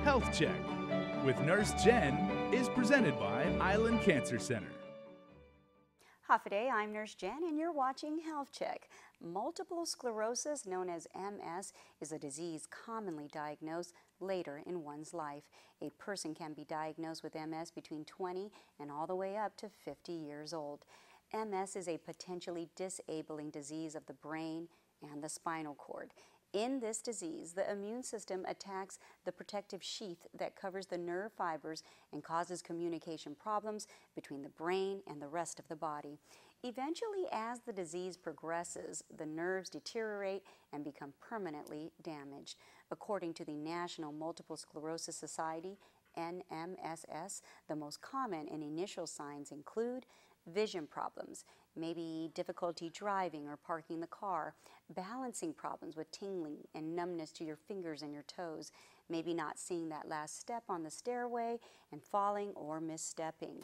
Health Check with Nurse Jen is presented by Island Cancer Center. Hafa, I'm Nurse Jen and you're watching Health Check. Multiple sclerosis, known as MS, is a disease commonly diagnosed later in one's life. A person can be diagnosed with MS between 20 and all the way up to 50 years old. MS is a potentially disabling disease of the brain and the spinal cord. In this disease, the immune system attacks the protective sheath that covers the nerve fibers and causes communication problems between the brain and the rest of the body. Eventually, as the disease progresses, the nerves deteriorate and become permanently damaged. According to the National Multiple Sclerosis Society, NMSS, the most common and initial signs include vision problems, maybe difficulty driving or parking the car, balancing problems with tingling and numbness to your fingers and your toes, maybe not seeing that last step on the stairway and falling or misstepping,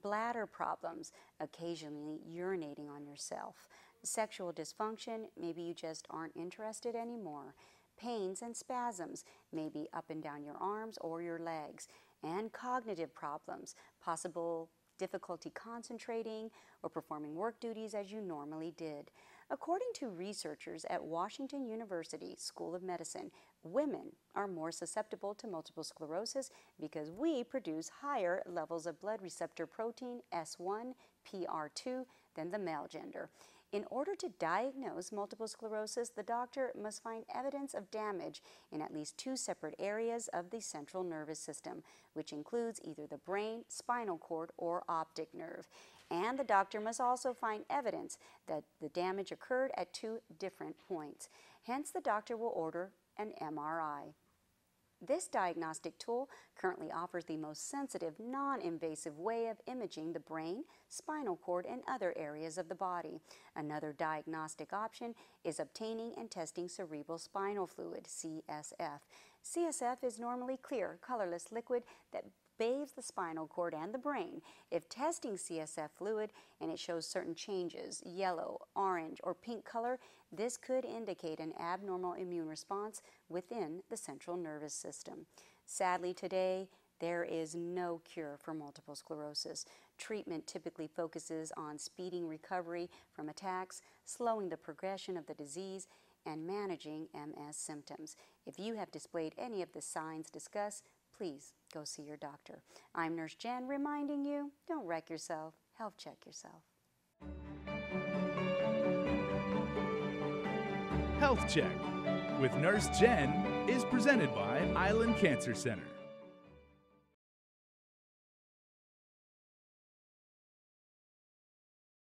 bladder problems, occasionally urinating on yourself, sexual dysfunction, maybe you just aren't interested anymore, pains and spasms, maybe up and down your arms or your legs, and cognitive problems, possible difficulty concentrating or performing work duties as you normally did. According to researchers at Washington University School of Medicine, women are more susceptible to multiple sclerosis because we produce higher levels of blood receptor protein S1, PR2 than the male gender. In order to diagnose multiple sclerosis, the doctor must find evidence of damage in at least two separate areas of the central nervous system, which includes either the brain, spinal cord, or optic nerve. And the doctor must also find evidence that the damage occurred at two different points. Hence, the doctor will order an MRI. This diagnostic tool currently offers the most sensitive, non-invasive way of imaging the brain, spinal cord, and other areas of the body. Another diagnostic option is obtaining and testing cerebral spinal fluid, CSF. CSF is normally clear, colorless liquid that bathes the spinal cord and the brain. If testing CSF fluid and it shows certain changes, yellow, orange, or pink color, this could indicate an abnormal immune response within the central nervous system. Sadly, today, there is no cure for multiple sclerosis. Treatment typically focuses on speeding recovery from attacks, slowing the progression of the disease, and managing MS symptoms. If you have displayed any of the signs discussed, please go see your doctor. I'm Nurse Jen reminding you, don't wreck yourself, health check yourself. Health Check with Nurse Jen is presented by Island Cancer Center.